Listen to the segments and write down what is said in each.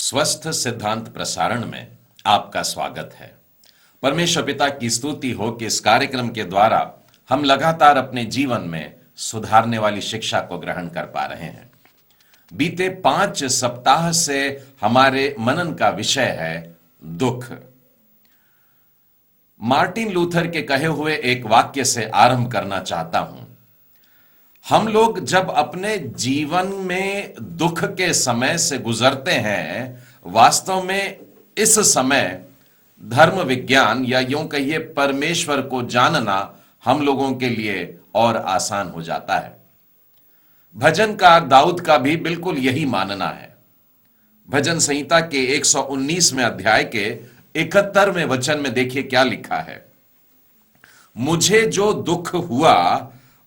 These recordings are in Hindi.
स्वस्थ सिद्धांत प्रसारण में आपका स्वागत है। परमेश्वर पिता की स्तुति हो कि इस कार्यक्रम के द्वारा हम लगातार अपने जीवन में सुधारने वाली शिक्षा को ग्रहण कर पा रहे हैं। बीते 5 सप्ताह से हमारे मनन का विषय है दुख। मार्टिन लूथर के कहे हुए एक वाक्य से आरंभ करना चाहता हूं। हम लोग जब अपने जीवन में दुख के समय से गुजरते हैं, वास्तव में इस समय धर्म विज्ञान या यूं कहिए परमेश्वर को जानना हम लोगों के लिए और आसान हो जाता है। भजनकार दाऊद का भी बिल्कुल यही मानना है। भजन संहिता के 119वें अध्याय के 71वें वचन में देखिए क्या लिखा है। मुझे जो दुख हुआ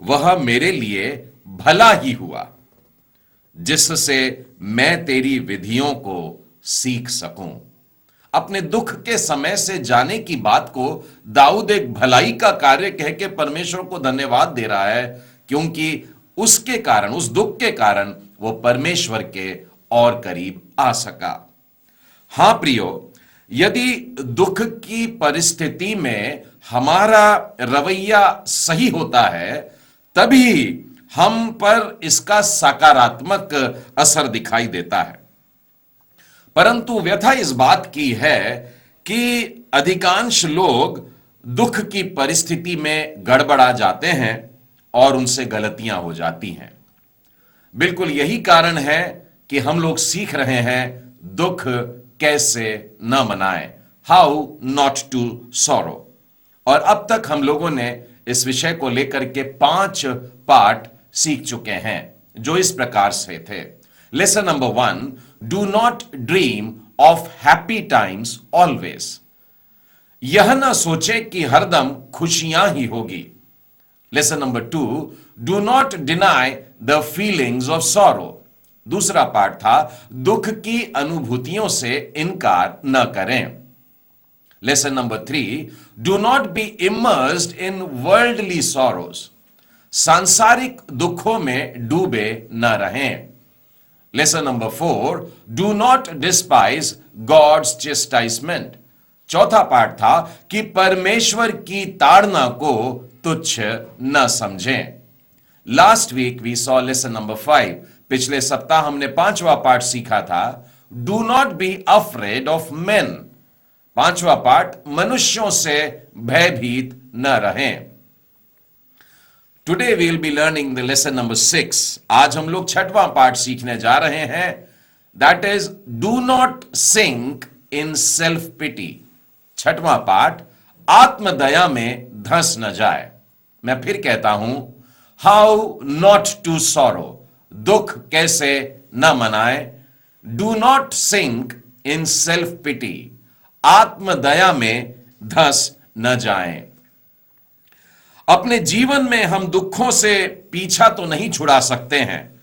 वह मेरे लिए भला ही हुआ, जिससे मैं तेरी विधियों को सीख सकूं। अपने दुख के समय से जाने की बात को दाऊद एक भलाई का कार्य कह के परमेश्वर को धन्यवाद दे रहा है, क्योंकि उसके कारण, उस दुख के कारण वो परमेश्वर के और करीब आ सका। हां प्रियो, यदि दुख की परिस्थिति में हमारा रवैया सही होता है, तभी हम पर इसका सकारात्मक असर दिखाई देता है। परंतु व्यथा इस बात की है कि अधिकांश लोग दुख की परिस्थिति में गड़बड़ा जाते हैं और उनसे गलतियां हो जाती हैं। बिल्कुल यही कारण है कि हम लोग सीख रहे हैं दुख कैसे न मनाएं, हाउ नॉट टू सॉरो। और अब तक हम लोगों ने इस विषय को लेकर के 5 पाठ सीख चुके हैं, जो इस प्रकार से थे। Lesson number 1, do not dream of happy times always. यह ना सोचे कि हरदम खुशियां ही होगी। Lesson number 2, do not deny the feelings of sorrow. दूसरा पाठ था दुख की अनुभूतियों से इनकार न करें। Lesson number 3, do not be immersed in worldly sorrows. सांसारिक दुखों में डूबे न रहें। Lesson number 4, do not despise God's chastisement. चौथा पाठ था कि परमेश्वर की ताड़ना को तुच्छ न समझें। Last week we saw lesson number 5। पिछले सप्ताह हमने 5वां पाठ सीखा था, do not be afraid of men. 5वां पाठ, मनुष्यों से भयभीत न रहें। Today we will be learning the lesson number 6। आज हम लोग 6वां पाठ सीखने जा रहे हैं, that is do not sink in self pity. 6वां पाठ, आत्मदया में धंस न जाए। मैं फिर कहता हूं, हाउ नॉट टू सॉरो, दुख कैसे न मनाए। Do not sink in self pity, आत्मदया में धंस न जाएं। अपने जीवन में हम दुखों से पीछा तो नहीं छुड़ा सकते हैं,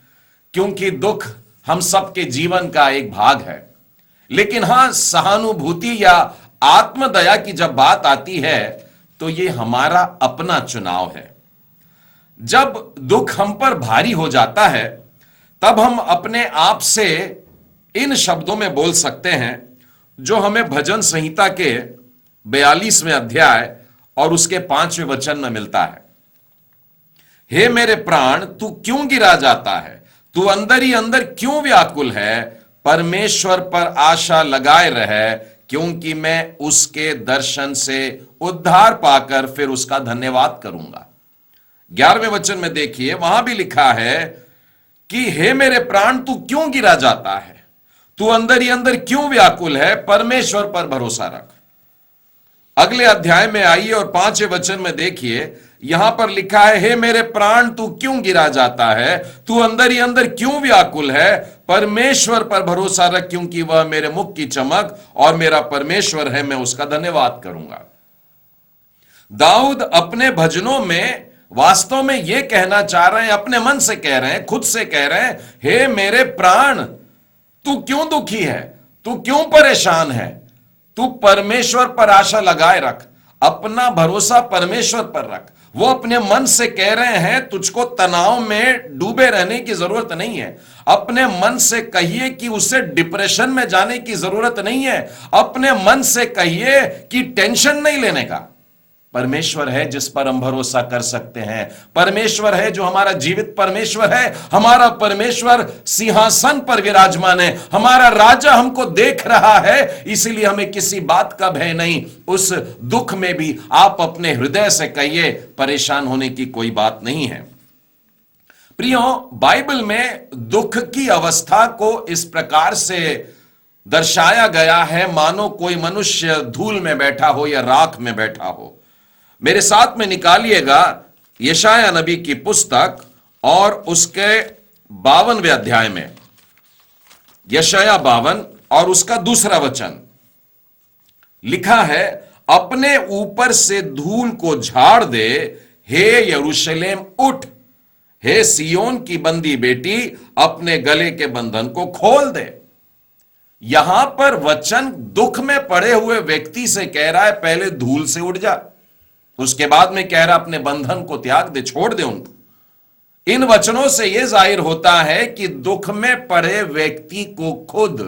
क्योंकि दुख हम सबके जीवन का एक भाग है। लेकिन हां, सहानुभूति या आत्मदया की जब बात आती है तो यह हमारा अपना चुनाव है। जब दुख हम पर भारी हो जाता है, तब हम अपने आप से इन शब्दों में बोल सकते हैं जो हमें भजन संहिता के 42वें अध्याय और उसके 5वें वचन में मिलता है। हे मेरे प्राण, तू क्यों गिरा जाता है? तू अंदर ही अंदर क्यों व्याकुल है? परमेश्वर पर आशा लगाए रहे, क्योंकि मैं उसके दर्शन से उद्धार पाकर फिर उसका धन्यवाद करूंगा। 11वें वचन में देखिए, वहां भी लिखा है कि हे मेरे प्राण, तू क्यों गिरा जाता है? तू अंदर ही अंदर क्यों व्याकुल है? परमेश्वर पर भरोसा रख। अगले अध्याय में आइए और 5वें वचन में देखिए, यहां पर लिखा है, हे मेरे प्राण, तू क्यों गिरा जाता है? तू अंदर ही अंदर क्यों व्याकुल है? परमेश्वर पर भरोसा रख, क्योंकि वह मेरे मुख की चमक और मेरा परमेश्वर है, मैं उसका धन्यवाद करूंगा। दाऊद अपने भजनों में वास्तव में यह कहना चाह रहे हैं, अपने मन से कह रहे हैं, खुद से कह रहे हैं, हे मेरे प्राण, तू क्यों दुखी है? तू क्यों परेशान है? तू परमेश्वर पर आशा लगाए रख, अपना भरोसा परमेश्वर पर रख। वो अपने मन से कह रहे हैं तुझको तनाव में डूबे रहने की जरूरत नहीं है। अपने मन से कहिए कि उसे डिप्रेशन में जाने की जरूरत नहीं है। अपने मन से कहिए कि टेंशन नहीं लेने का। परमेश्वर है जिस पर हम भरोसा कर सकते हैं। परमेश्वर है जो हमारा जीवित परमेश्वर है। हमारा परमेश्वर सिंहासन पर विराजमान है। हमारा राजा हमको देख रहा है, इसलिए हमें किसी बात का भय नहीं। उस दुख में भी आप अपने हृदय से कहिए, परेशान होने की कोई बात नहीं है। प्रियो, बाइबल में दुख की अवस्था को इस प्रकार से दर्शाया गया है मानो कोई मनुष्य धूल में बैठा हो या राख में बैठा हो। मेरे साथ में निकालिएगा यशाया नबी की पुस्तक और उसके 52वें अध्याय में, यशाया 52 और उसका दूसरा वचन लिखा है, अपने ऊपर से धूल को झाड़ दे, हे यरूशलेम उठ, हे सियोन की बंदी बेटी अपने गले के बंधन को खोल दे। यहां पर वचन दुख में पड़े हुए व्यक्ति से कह रहा है, पहले धूल से उठ जा। उसके बाद में कह रहा अपने बंधन को त्याग दे, छोड़ दे उनको। इन वचनों से यह जाहिर होता है कि दुख में पड़े व्यक्ति को खुद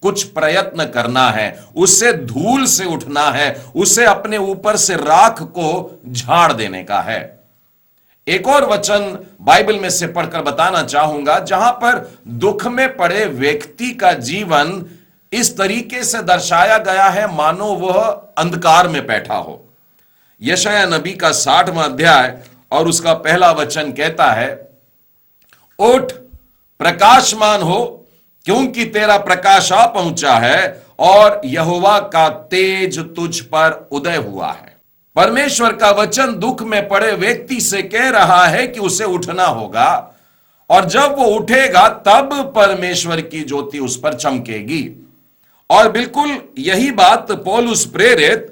कुछ प्रयत्न करना है, उसे धूल से उठना है, उसे अपने ऊपर से राख को झाड़ देने का है। एक और वचन बाइबल में से पढ़कर बताना चाहूंगा जहां पर दुख में पड़े व्यक्ति का जीवन इस तरीके से दर्शाया गया है मानो वह अंधकार में बैठा हो। यशाया नबी का 60वां अध्याय और उसका पहला वचन कहता है, उठ प्रकाशमान हो, क्योंकि तेरा प्रकाश आ पहुंचा है और यहोवा का तेज तुझ पर उदय हुआ है। परमेश्वर का वचन दुख में पड़े व्यक्ति से कह रहा है कि उसे उठना होगा, और जब वो उठेगा तब परमेश्वर की ज्योति उस पर चमकेगी। और बिल्कुल यही बात पौलुस प्रेरित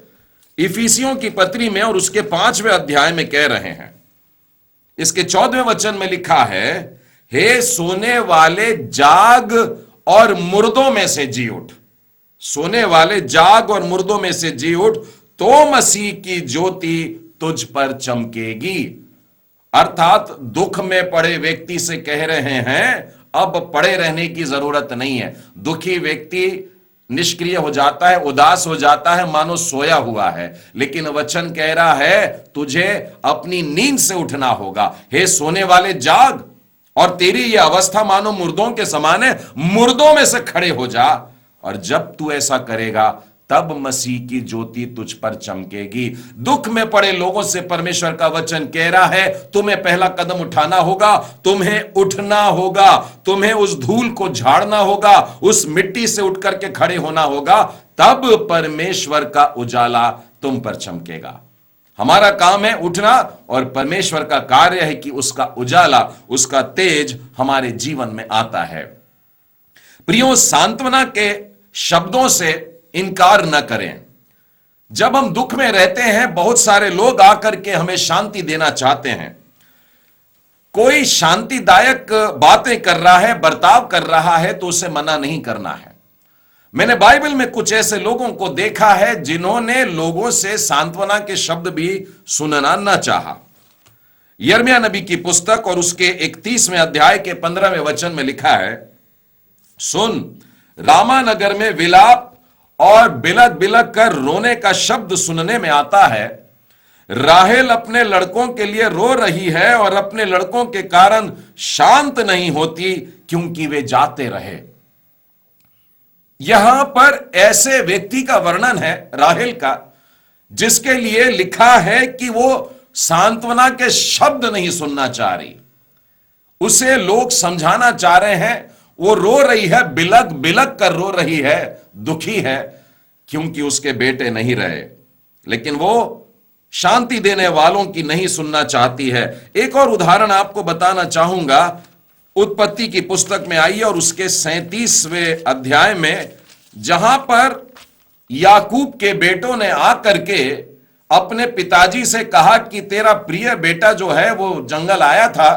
इफिसियों की पत्री में और उसके 5वें अध्याय में कह रहे हैं। इसके 14वें वचन में लिखा है, हे सोने वाले जाग और मुर्दों में से जी उठ। सोने वाले जाग और मुर्दों में से जी उठ, तो मसीह की ज्योति तुझ पर चमकेगी। अर्थात दुख में पड़े व्यक्ति से कह रहे हैं अब पड़े रहने की जरूरत नहीं है। दुखी व्यक्ति निष्क्रिय हो जाता है, उदास हो जाता है, मानो सोया हुआ है, लेकिन वचन कह रहा है तुझे अपनी नींद से उठना होगा। हे सोने वाले जाग, और तेरी यह अवस्था मानो मुर्दों के समान है, मुर्दों में से खड़े हो जा। और जब तू ऐसा करेगा तब मसीह की ज्योति तुझ पर चमकेगी। दुख में पड़े लोगों से परमेश्वर का वचन कह रहा है तुम्हें पहला कदम उठाना होगा, तुम्हें उठना होगा, तुम्हें उस धूल को झाड़ना होगा, उस मिट्टी से उठ करके खड़े होना होगा, तब परमेश्वर का उजाला तुम पर चमकेगा। हमारा काम है उठना, और परमेश्वर का कार्य है कि उसका उजाला, उसका तेज हमारे जीवन में आता है। प्रियो, सांत्वना के शब्दों से इनकार न करें। जब हम दुख में रहते हैं, बहुत सारे लोग आकर के हमें शांति देना चाहते हैं। कोई शांतिदायक बातें कर रहा है, बर्ताव कर रहा है, तो उसे मना नहीं करना है। मैंने बाइबल में कुछ ऐसे लोगों को देखा है जिन्होंने लोगों से सांत्वना के शब्द भी सुनना न चाहा। यिर्मयाह नबी की पुस्तक और उसके 31वें अध्याय के 15वें वचन में लिखा है, सुन, रामा नगर में विलाप और बिलक बिलक कर रोने का शब्द सुनने में आता है। राहेल अपने लड़कों के लिए रो रही है और अपने लड़कों के कारण शांत नहीं होती, क्योंकि वे जाते रहे। यहां पर ऐसे व्यक्ति का वर्णन है राहेल का, जिसके लिए लिखा है कि वो सांत्वना के शब्द नहीं सुनना चाह रही। उसे लोग समझाना चाह रहे हैं, वो रो रही है, बिलक बिलक कर रो रही है, दुखी है, क्योंकि उसके बेटे नहीं रहे, लेकिन वो शांति देने वालों की नहीं सुनना चाहती है। एक और उदाहरण आपको बताना चाहूंगा, उत्पत्ति की पुस्तक में आइए और उसके 37वें अध्याय में, जहां पर याकूब के बेटों ने आकर के अपने पिताजी से कहा कि तेरा प्रिय बेटा जो है वो जंगल आया था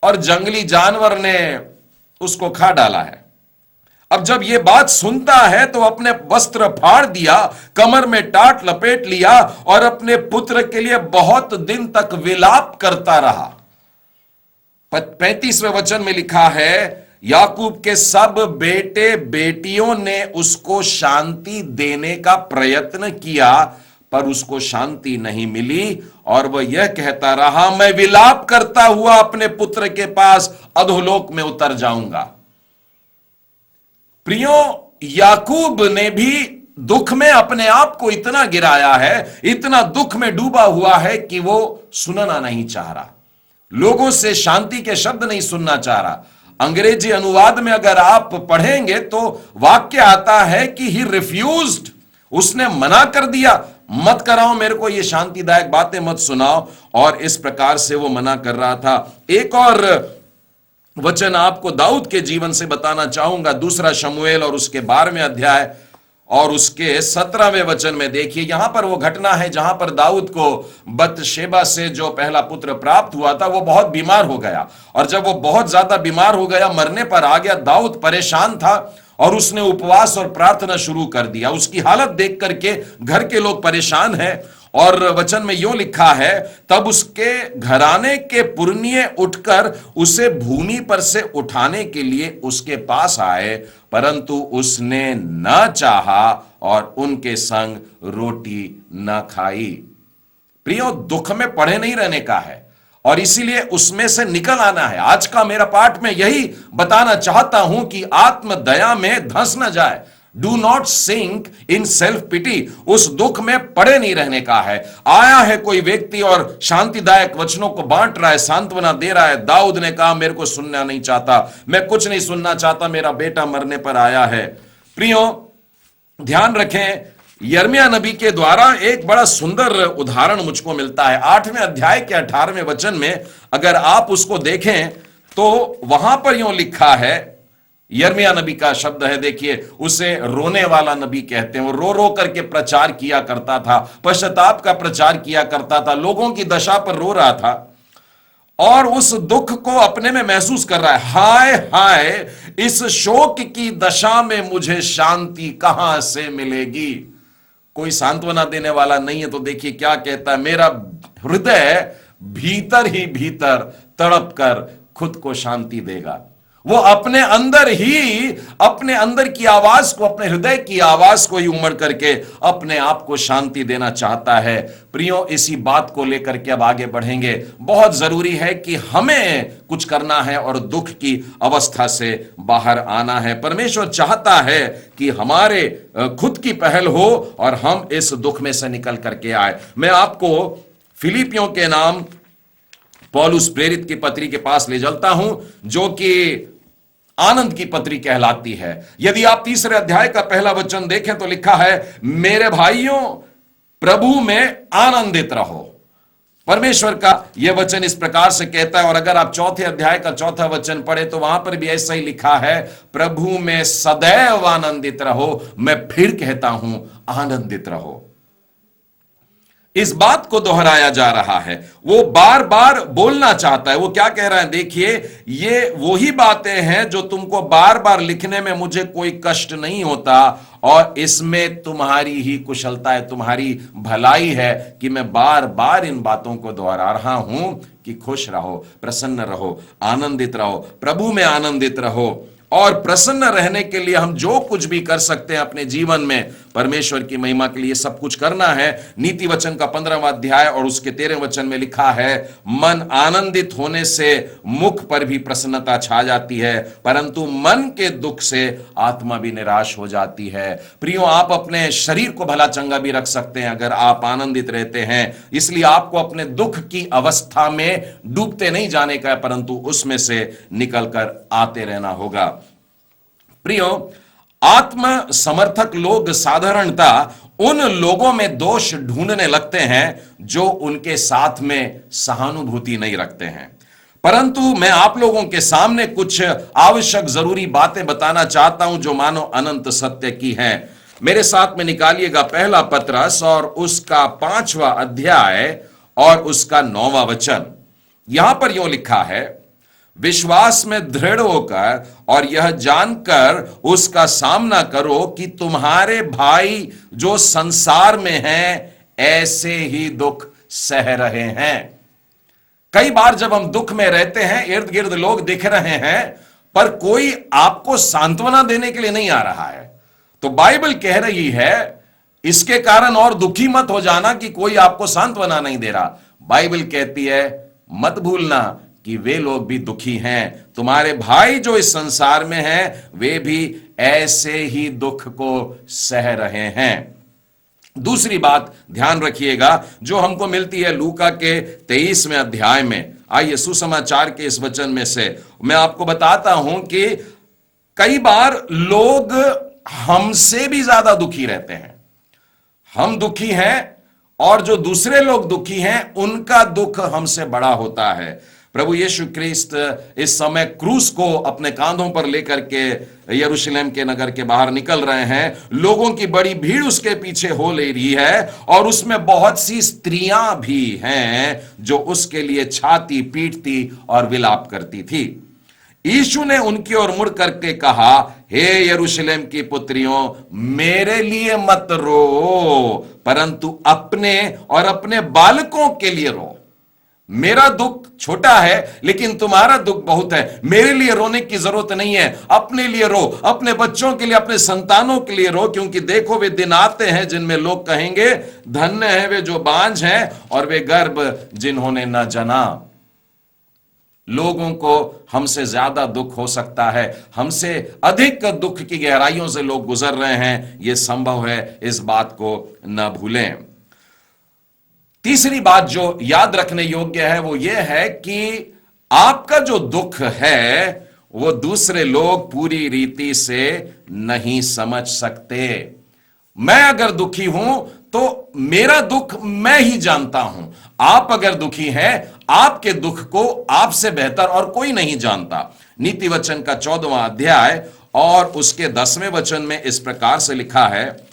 और जंगली जानवर ने उसको खा डाला है। अब जब ये बात सुनता है तो अपने वस्त्र फाड़ दिया, कमर में टाट लपेट लिया और अपने पुत्र के लिए बहुत दिन तक विलाप करता रहा। 35वें वचन में लिखा है, याकूब के सब बेटे बेटियों ने उसको शांति देने का प्रयत्न किया, पर उसको शांति नहीं मिली और वह यह कहता रहा, मैं विलाप करता हुआ अपने पुत्र के पास अधोलोक में उतर जाऊंगा। प्रियो, याकूब ने भी दुख में अपने आप को इतना गिराया है, इतना दुख में डूबा हुआ है कि वो सुनना नहीं चाह रहा, लोगों से शांति के शब्द नहीं सुनना चाह रहा। अंग्रेजी अनुवाद में अगर आप पढ़ेंगे तो वाक्य आता है कि ही रिफ्यूज्ड, उसने मना कर दिया, मत कराओ मेरे को ये शांतिदायक बातें मत सुनाओ, और इस प्रकार से वो मना कर रहा था। एक और वचन आपको दाऊद के जीवन से बताना चाहूंगा, दूसरा शमूएल और उसके 12वें अध्याय और उसके 17वें वचन में देखिए। यहां पर वो घटना है जहां पर दाऊद को बतशेबा से जो पहला पुत्र प्राप्त हुआ था वो बहुत बीमार हो गया, और जब वो बहुत ज्यादा बीमार हो गया, मरने पर आ गया, दाऊद परेशान था और उसने उपवास और प्रार्थना शुरू कर दिया। उसकी हालत देख करके घर के लोग परेशान हैं, और वचन में यूं लिखा है, तब उसके घराने के पुरनिये उठकर उसे भूमि पर से उठाने के लिए उसके पास आए, परंतु उसने न चाहा और उनके संग रोटी न खाई। प्रियो, दुख में पड़े नहीं रहने का है और इसीलिए उसमें से निकल आना है। आज का मेरा पाठ में यही बताना चाहता हूं कि आत्म दया में धंस न जाए। Do not sink in self pity. उस दुख में पड़े नहीं रहने का है। आया है कोई व्यक्ति और शांतिदायक वचनों को बांट रहा है, सांत्वना दे रहा है। दाऊद ने कहा, मेरे को सुनना नहीं चाहता, मैं कुछ नहीं सुनना चाहता, मेरा बेटा मरने पर आया है। प्रियो, ध्यान रखें, यिर्मयाह नबी के द्वारा एक बड़ा सुंदर उदाहरण मुझको मिलता है। 8वें अध्याय के 18वें वचन में अगर आप उसको देखें तो वहां पर यूं लिखा है, यिर्मयाह नबी का शब्द है, देखिए, उसे रोने वाला नबी कहते हैं। वो रो रो करके प्रचार किया करता था, पश्चाताप का प्रचार किया करता था, लोगों की दशा पर रो रहा था और उस दुख को अपने में महसूस कर रहा है। हाय हाय, इस शोक की दशा में मुझे शांति कहां से मिलेगी। कोई सांत्वना देने वाला नहीं है। तो देखिए क्या कहता है, मेरा हृदय भीतर ही भीतर तड़प कर खुद को शांति देगा। वो अपने अंदर ही, अपने अंदर की आवाज को, अपने हृदय की आवाज को ही उमड़ करके अपने आप को शांति देना चाहता है। प्रियो, इसी बात को लेकर के अब आगे बढ़ेंगे। बहुत जरूरी है कि हमें कुछ करना है और दुख की अवस्था से बाहर आना है। परमेश्वर चाहता है कि हमारे खुद की पहल हो और हम इस दुख में से निकल करके आए। मैं आपको फिलिपियों के नाम पौलुस प्रेरित की पत्री के पास ले चलता हूं, जो कि आनंद की पत्री कहलाती है। यदि आप 3रे अध्याय का पहला वचन देखें तो लिखा है, मेरे भाइयों प्रभु में आनंदित रहो। परमेश्वर का यह वचन इस प्रकार से कहता है। और अगर आप 4थे अध्याय का 4था वचन पढ़े तो वहां पर भी ऐसा ही लिखा है, प्रभु में सदैव आनंदित रहो। मैं फिर कहता हूं, आनंदित रहो। इस बात को दोहराया जा रहा है, वो बार बार बोलना चाहता है। वो क्या कह रहा है, देखिए, ये वही बातें हैं जो तुमको बार बार लिखने में मुझे कोई कष्ट नहीं होता, और इसमें तुम्हारी ही कुशलता है, तुम्हारी भलाई है कि मैं बार बार इन बातों को दोहरा रहा हूं कि खुश रहो, प्रसन्न रहो, आनंदित रहो, प्रभु में आनंदित रहो। और प्रसन्न रहने के लिए हम जो कुछ भी कर सकते हैं अपने जीवन में, परमेश्वर की महिमा के लिए सब कुछ करना है। नीति वचन का 15वां अध्याय और उसके 13वें वचन में लिखा है, मन आनंदित होने से मुख पर भी प्रसन्नता छा जाती है, परंतु मन के दुख से आत्मा भी निराश हो जाती है। प्रियो, आप अपने शरीर को भला चंगा भी रख सकते हैं अगर आप आनंदित रहते हैं। इसलिए आपको अपने दुख की अवस्था में डूबते नहीं जाने का है, परंतु उसमें से निकलकर आते रहना होगा। प्रियो, आत्म समर्थक लोग साधारणता उन लोगों में दोष ढूंढने लगते हैं जो उनके साथ में सहानुभूति नहीं रखते हैं। परंतु मैं आप लोगों के सामने कुछ आवश्यक जरूरी बातें बताना चाहता हूं जो मानो अनंत सत्य की हैं। मेरे साथ में निकालिएगा पहला पत्रस और उसका 5वां अध्याय और उसका 9वां वचन। यहां पर यूं लिखा है, विश्वास में दृढ़ होकर और यह जानकर उसका सामना करो कि तुम्हारे भाई जो संसार में हैं ऐसे ही दुख सह रहे हैं। कई बार जब हम दुख में रहते हैं, इर्द गिर्द लोग दिख रहे हैं पर कोई आपको सांत्वना देने के लिए नहीं आ रहा है, तो बाइबल कह रही है इसके कारण और दुखी मत हो जाना कि कोई आपको सांत्वना नहीं दे रहा। बाइबल कहती है मत भूलना कि वे लोग भी दुखी हैं, तुम्हारे भाई जो इस संसार में हैं वे भी ऐसे ही दुख को सह रहे हैं। दूसरी बात ध्यान रखिएगा जो हमको मिलती है लूका के 23वें अध्याय में। आइए सुसमाचार के इस वचन में से मैं आपको बताता हूं कि कई बार लोग हमसे भी ज्यादा दुखी रहते हैं। हम दुखी हैं और जो दूसरे लोग दुखी हैं उनका दुख हमसे बड़ा होता है। प्रभु यीशु ख्रिस्त इस समय क्रूस को अपने कांधों पर लेकर के यरूशलेम के नगर के बाहर निकल रहे हैं। लोगों की बड़ी भीड़ उसके पीछे हो ले रही है और उसमें बहुत सी स्त्रियां भी हैं जो उसके लिए छाती पीटती और विलाप करती थी। यीशु ने उनकी ओर मुड़ करके कहा, हे यरूशलेम की पुत्रियों, मेरे लिए मत रो, परंतु अपने और अपने बालकों के लिए रो। मेरा दुख छोटा है लेकिन तुम्हारा दुख बहुत है। मेरे लिए रोने की जरूरत नहीं है, अपने लिए रो, अपने बच्चों के लिए, अपने संतानों के लिए रो, क्योंकि देखो वे दिन आते हैं जिनमें लोग कहेंगे धन्य है वे जो बांझ हैं और वे गर्भ जिन्होंने न जना। लोगों को हमसे ज्यादा दुख हो सकता है, हमसे अधिक दुख की गहराइयों से लोग गुजर रहे हैं, यह संभव है, इस बात को न भूलें। तीसरी बात जो याद रखने योग्य है वो ये है कि आपका जो दुख है वो दूसरे लोग पूरी रीति से नहीं समझ सकते। मैं अगर दुखी हूं तो मेरा दुख मैं ही जानता हूं। आप अगर दुखी हैं, आपके दुख को आपसे बेहतर और कोई नहीं जानता। नीति वचन का 14वां अध्याय और उसके 10वें वचन में इस प्रकार से लिखा है,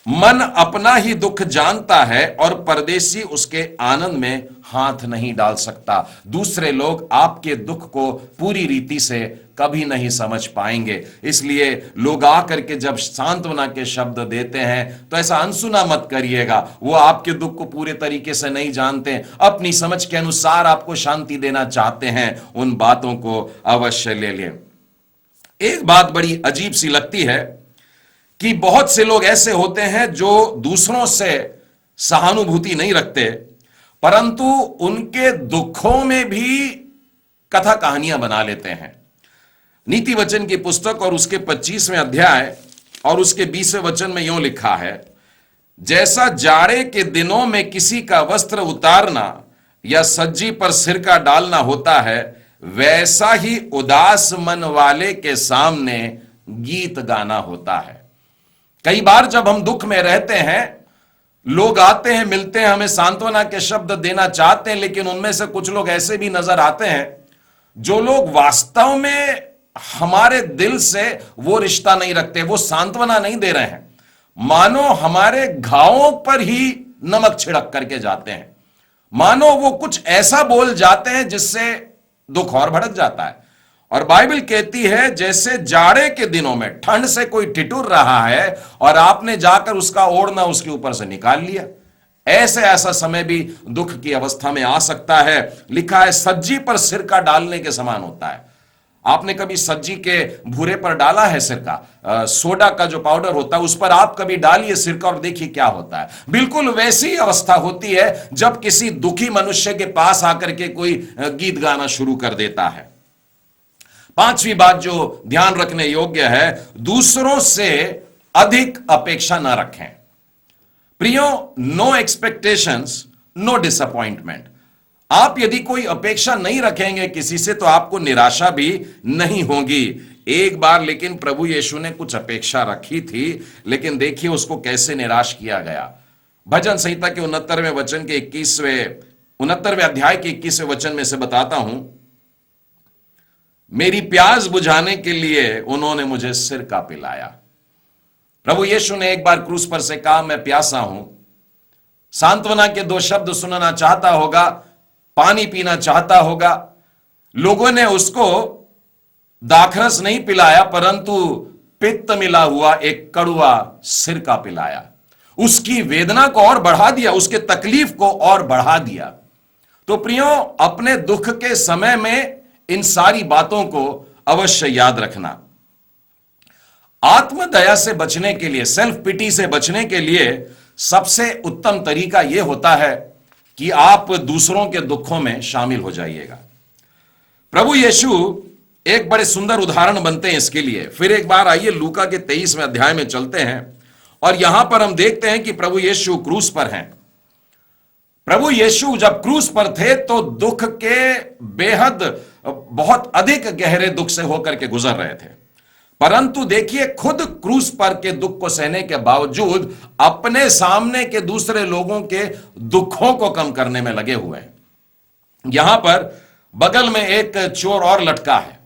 मन अपना ही दुख जानता है और परदेसी उसके आनंद में हाथ नहीं डाल सकता। दूसरे लोग आपके दुख को पूरी रीति से कभी नहीं समझ पाएंगे। इसलिए लोग आकर के जब सांत्वना के शब्द देते हैं तो ऐसा अनसुना मत करिएगा। वो आपके दुख को पूरे तरीके से नहीं जानते, अपनी समझ के अनुसार आपको शांति देना चाहते हैं। उन बातों को अवश्य ले लें। एक बात बड़ी अजीब सी लगती है कि बहुत से लोग ऐसे होते हैं जो दूसरों से सहानुभूति नहीं रखते, परंतु उनके दुखों में भी कथा कहानियां बना लेते हैं। नीति वचन की पुस्तक और उसके 25वें अध्याय और उसके 20वें वचन में यूं लिखा है, जैसा जाड़े के दिनों में किसी का वस्त्र उतारना या सज्जी पर सिर का डालना होता है, वैसा ही उदास मन वाले के सामने गीत गाना होता है। कई बार जब हम दुख में रहते हैं, लोग आते हैं, मिलते हैं, हमें सांत्वना के शब्द देना चाहते हैं, लेकिन उनमें से कुछ लोग ऐसे भी नजर आते हैं जो लोग वास्तव में हमारे दिल से वो रिश्ता नहीं रखते, वो सांत्वना नहीं दे रहे हैं, मानो हमारे घावों पर ही नमक छिड़क करके जाते हैं, मानो वो कुछ ऐसा बोल जाते हैं जिससे दुख और भड़क जाता है। और बाइबल कहती है जैसे जाड़े के दिनों में ठंड से कोई ठिठुर रहा है और आपने जाकर उसका ओढ़ना उसके ऊपर से निकाल लिया, ऐसा समय भी दुख की अवस्था में आ सकता है। लिखा है सज्जी पर सिर का डालने के समान होता है। आपने कभी सज्जी के भूरे पर डाला है सिर का? सोडा का जो पाउडर होता है उस पर आप कभी डालिए सिर का और देखिए क्या होता है। बिल्कुल वैसी अवस्था होती है जब किसी दुखी मनुष्य के पास आकर के कोई गीत गाना शुरू कर देता है। पांचवी बात जो ध्यान रखने योग्य है, दूसरों से अधिक अपेक्षा ना रखें। प्रियो, नो एक्सपेक्टेशंस नो डिसअपॉइंटमेंट। आप यदि कोई अपेक्षा नहीं रखेंगे किसी से तो आपको निराशा भी नहीं होगी। एक बार लेकिन प्रभु यीशु ने कुछ अपेक्षा रखी थी, लेकिन देखिए उसको कैसे निराश किया गया। भजन संहिता के 69वें वचन के 69वें अध्याय के 21वें वचन में से बताता हूं, मेरी प्यास बुझाने के लिए उन्होंने मुझे सिर का पिलाया। प्रभु यीशु ने एक बार क्रूस पर से कहा, मैं प्यासा हूं। सांत्वना के 2 शब्द सुनना चाहता होगा, पानी पीना चाहता होगा, लोगों ने उसको दाखरस नहीं पिलाया, परंतु पित्त मिला हुआ एक कड़वा सिरका पिलाया। उसकी वेदना को और बढ़ा दिया, उसके तकलीफ को और बढ़ा दिया। तो प्रियो, अपने दुख के समय में इन सारी बातों को अवश्य याद रखना। आत्मदया से बचने के लिए, सेल्फ पिटी से बचने के लिए सबसे उत्तम तरीका यह होता है कि आप दूसरों के दुखों में शामिल हो जाइएगा। प्रभु यीशु एक बड़े सुंदर उदाहरण बनते हैं इसके लिए। फिर एक बार आइए लूका के 23वें अध्याय में चलते हैं और यहां पर हम देखते हैं कि प्रभु यीशु क्रूस पर हैं। प्रभु यीशु जब क्रूस पर थे तो दुख के बेहद बहुत अधिक गहरे दुख से होकर के गुजर रहे थे, परंतु देखिए खुद क्रूस पर के दुख को सहने के बावजूद अपने सामने के दूसरे लोगों के दुखों को कम करने में लगे हुए हैं। यहां पर बगल में एक चोर और लटका है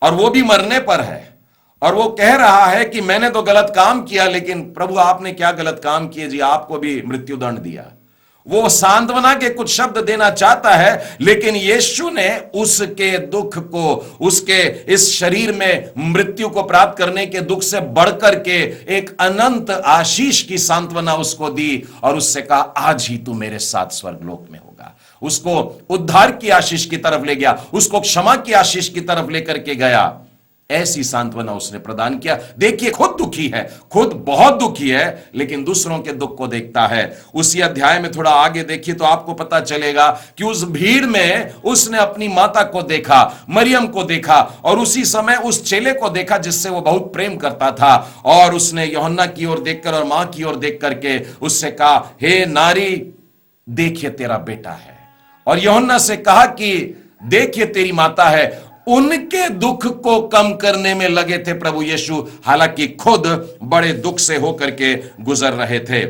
और वो भी मरने पर है, और वो कह रहा है कि मैंने तो गलत काम किया, लेकिन प्रभु आपने क्या गलत काम किए जी, आपको भी मृत्युदंड दिया। वो सांत्वना के कुछ शब्द देना चाहता है, लेकिन यीशु ने उसके दुख को, उसके इस शरीर में मृत्यु को प्राप्त करने के दुख से बढ़कर के एक अनंत आशीष की सांत्वना उसको दी और उससे कहा आज ही तू मेरे साथ स्वर्गलोक में होगा। उसको उद्धार की आशीष की तरफ ले गया, उसको क्षमा की आशीष की तरफ लेकर के गया। ऐसी सांत्वना उसने प्रदान किया। देखिए खुद दुखी है, खुद बहुत दुखी है, लेकिन दूसरों के दुख को देखता है। उसी अध्याय में थोड़ा आगे देखिए तो आपको पता चलेगा कि उस भीड़ में उसने अपनी माता को देखा, मरियम को देखा, और उसी समय उस चेले को देखा जिससे वो बहुत प्रेम करता था, और उसने यूहन्ना की ओर देखकर और मां की ओर देख करके उससे कहा, हे नारी देखिए तेरा बेटा है, और यूहन्ना से कहा कि देखिए तेरी माता है। उनके दुख को कम करने में लगे थे प्रभु यीशु, हालांकि खुद बड़े दुख से होकर के गुजर रहे थे।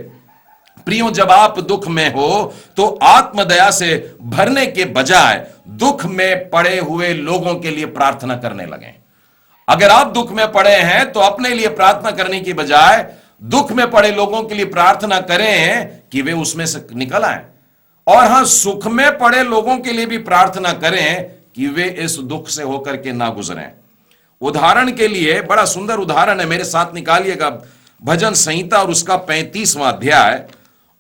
प्रियो, जब आप दुख में हो तो आत्मदया से भरने के बजाय दुख में पड़े हुए लोगों के लिए प्रार्थना करने लगे। अगर आप दुख में पड़े हैं तो अपने लिए प्रार्थना करने की बजाय दुख में पड़े लोगों के लिए प्रार्थना करें कि वे उसमें से निकल आए, और हां, सुख में पड़े लोगों के लिए भी प्रार्थना करें कि वे इस दुख से होकर के ना गुजरें। उदाहरण के लिए बड़ा सुंदर उदाहरण है, मेरे साथ निकालिएगा भजन संहिता और उसका 35वां अध्याय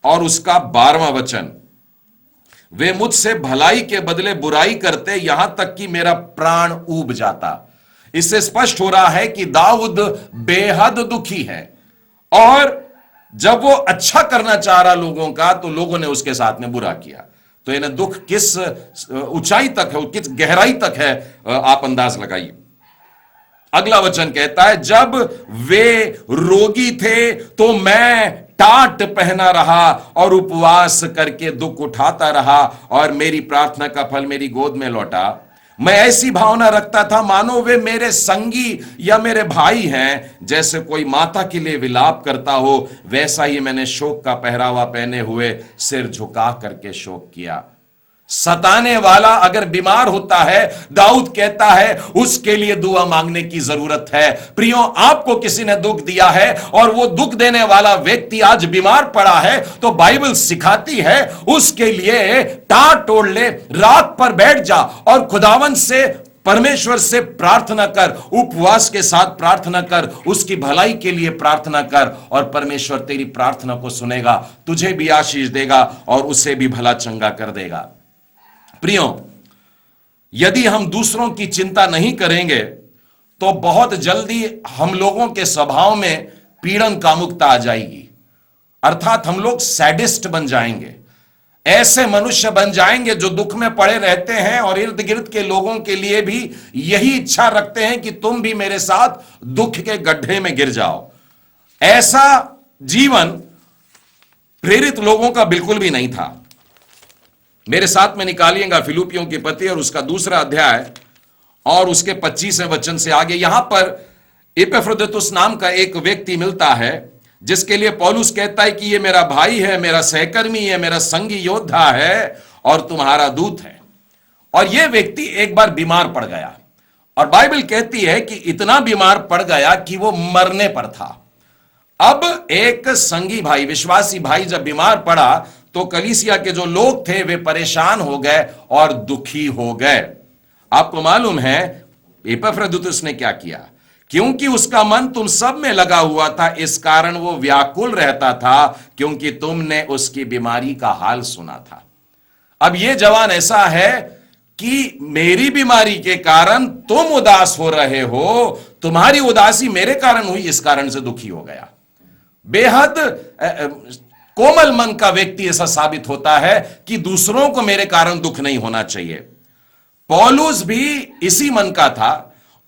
और उसका 12वां वचन। वे मुझसे भलाई के बदले बुराई करते, यहां तक कि मेरा प्राण ऊब जाता। इससे स्पष्ट हो रहा है कि दाऊद बेहद दुखी है, और जब वो अच्छा करना चाह रहा लोगों का तो लोगों ने उसके साथ में बुरा किया। तो इन्हें दुख किस ऊंचाई तक है, किस गहराई तक है, आप अंदाज लगाइए। अगला वचन कहता है, जब वे रोगी थे तो मैं टाट पहना रहा और उपवास करके दुख उठाता रहा, और मेरी प्रार्थना का फल मेरी गोद में लौटा। मैं ऐसी भावना रखता था मानो वे मेरे संगी या मेरे भाई हैं। जैसे कोई माता के लिए विलाप करता हो, वैसा ही मैंने शोक का पहरावा पहने हुए सिर झुका करके शोक किया। सताने वाला अगर बीमार होता है, दाऊद कहता है उसके लिए दुआ मांगने की जरूरत है। प्रियो, आपको किसी ने दुख दिया है और वो दुख देने वाला व्यक्ति आज बीमार पड़ा है, तो बाइबल सिखाती है उसके लिए टाट ओढ़ ले, रात पर बैठ जा और खुदावन से, परमेश्वर से प्रार्थना कर, उपवास के साथ प्रार्थना कर, उसकी भलाई के लिए प्रार्थना कर, और परमेश्वर तेरी प्रार्थना को सुनेगा, तुझे भी आशीष देगा और उसे भी भला चंगा कर देगा। प्रियो, यदि हम दूसरों की चिंता नहीं करेंगे तो बहुत जल्दी हम लोगों के स्वभाव में पीड़न कामुकता आ जाएगी, अर्थात हम लोग सैडिस्ट बन जाएंगे। ऐसे मनुष्य बन जाएंगे जो दुख में पड़े रहते हैं और इर्द गिर्द के लोगों के लिए भी यही इच्छा रखते हैं कि तुम भी मेरे साथ दुख के गड्ढे में गिर जाओ। ऐसा जीवन प्रेरित लोगों का बिल्कुल भी नहीं था। मेरे साथ में निकालिएगा फिलिप्पियों की पत्री और उसका 2 अध्याय और उसके 25वें वचन से आगे। यहां पर इपैफ्रोदितुस नाम का एक व्यक्ति मिलता है, जिसके लिए पौलुस कहता है कि ये मेरा भाई है, मेरा सहकर्मी है, मेरा संगी योद्धा है और तुम्हारा दूत है। और यह व्यक्ति एक बार बीमार पड़ गया, और बाइबल कहती है कि इतना बीमार पड़ गया कि वो मरने पर था। अब एक संगी भाई, विश्वासी भाई जब बीमार पड़ा तो कलीसिया के जो लोग थे वे परेशान हो गए और दुखी हो गए। आपको मालूम है एपफ्रोदितुस ने क्या किया? क्योंकि उसका मन तुम सब में लगा हुआ था, इस कारण वो व्याकुल रहता था, क्योंकि तुमने उसकी बीमारी का हाल सुना था। अब यह जवान ऐसा है कि मेरी बीमारी के कारण तुम उदास हो रहे हो, तुम्हारी उदासी मेरे कारण हुई, इस कारण से दुखी हो गया। बेहद कोमल मन का व्यक्ति ऐसा साबित होता है कि दूसरों को मेरे कारण दुख नहीं होना चाहिए। पौलुस भी इसी मन का था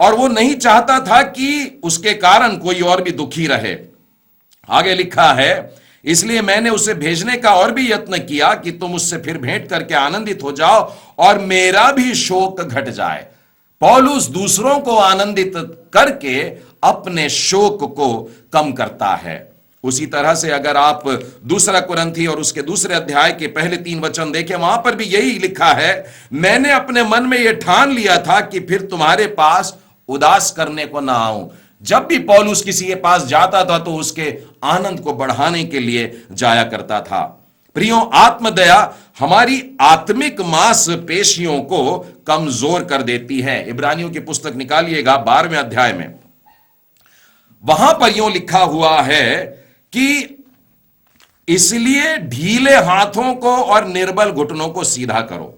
और वो नहीं चाहता था कि उसके कारण कोई और भी दुखी रहे। आगे लिखा है, इसलिए मैंने उसे भेजने का और भी यत्न किया कि तुम उससे फिर भेंट करके आनंदित हो जाओ और मेरा भी शोक घट जाए। पौलुस दूसरों को आनंदित करके अपने शोक को कम करता है। उसी तरह से अगर आप दूसरा कुरिन्थी और उसके दूसरे अध्याय के पहले 3 वचन देखें, वहां पर भी यही लिखा है, मैंने अपने मन में यह ठान लिया था कि फिर तुम्हारे पास उदास करने को ना आऊं। जब भी पौलुस किसी के पास जाता था तो उसके आनंद को बढ़ाने के लिए जाया करता था। प्रियो, आत्मदया हमारी आत्मिक मांसपेशियों को कमजोर कर देती है। इब्रानियों की पुस्तक निकालिएगा 12वें अध्याय में, वहां पर यूं लिखा हुआ है कि इसलिए ढीले हाथों को और निर्बल घुटनों को सीधा करो।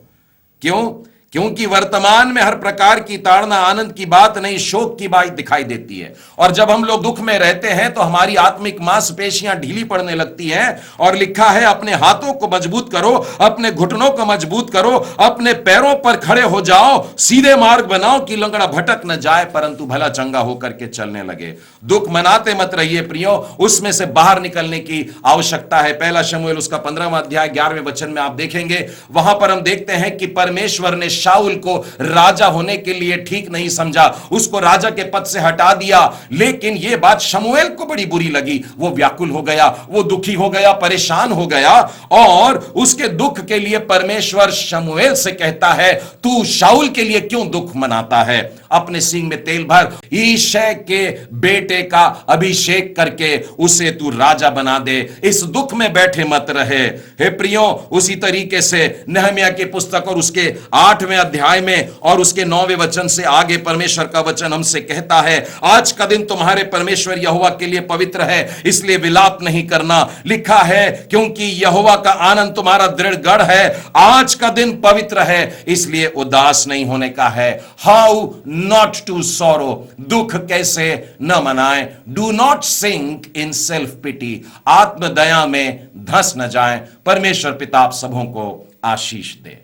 क्यों? क्योंकि वर्तमान में हर प्रकार की ताड़ना आनंद की बात नहीं, शोक की बात दिखाई देती है। और जब हम लोग दुख में रहते हैं तो हमारी आत्मिक मांसपेशियां ढीली पड़ने लगती हैं। और लिखा है, अपने हाथों को मजबूत करो, अपने घुटनों को मजबूत करो, अपने पैरों पर खड़े हो जाओ, सीधे मार्ग बनाओ कि लंगड़ा भटक न जाए परंतु भला चंगा होकर के चलने लगे। दुख मनाते मत रहिए प्रियो, उसमें से बाहर निकलने की आवश्यकता है। पहला शमूएल उसका 15वां अध्याय 11वें वचन में आप देखेंगे, वहां पर हम देखते हैं कि परमेश्वर ने शाऊल को राजा होने के लिए ठीक नहीं समझा, उसको राजा के पद से हटा दिया। लेकिन यह बात शमूएल को बड़ी बुरी लगी, वो व्याकुल हो गया, वो दुखी हो गया, परेशान हो गया। और उसके दुख के लिए परमेश्वर शमूएल से कहता है, तू शाऊल के लिए क्यों दुख मनाता है? अपने सींग में तेल भर, यिशै के बेटे का अभिषेक करके उसे तू राजा बना दे, इस दुख में बैठे मत रहे। हे प्रियो, उसी तरीके से नहम्याह की पुस्तक और उसके 8वें अध्याय में और उसके 9वें वचन से आगे परमेश्वर का वचन हमसे कहता है, आज का दिन तुम्हारे परमेश्वर यहोवा के लिए पवित्र है, इसलिए विलाप नहीं करना। लिखा है, क्योंकि यहोवा का आनंद तुम्हारा दृढ़ गढ़ है। आज का दिन पवित्र है, इसलिए उदास नहीं होने का है। हाउ नॉट टू सॉरो, दुख कैसे न मनाएं। Do not sink in self pity, आत्मदया में धंस न जाएं। परमेश्वर पिता आप सबों को आशीष दे।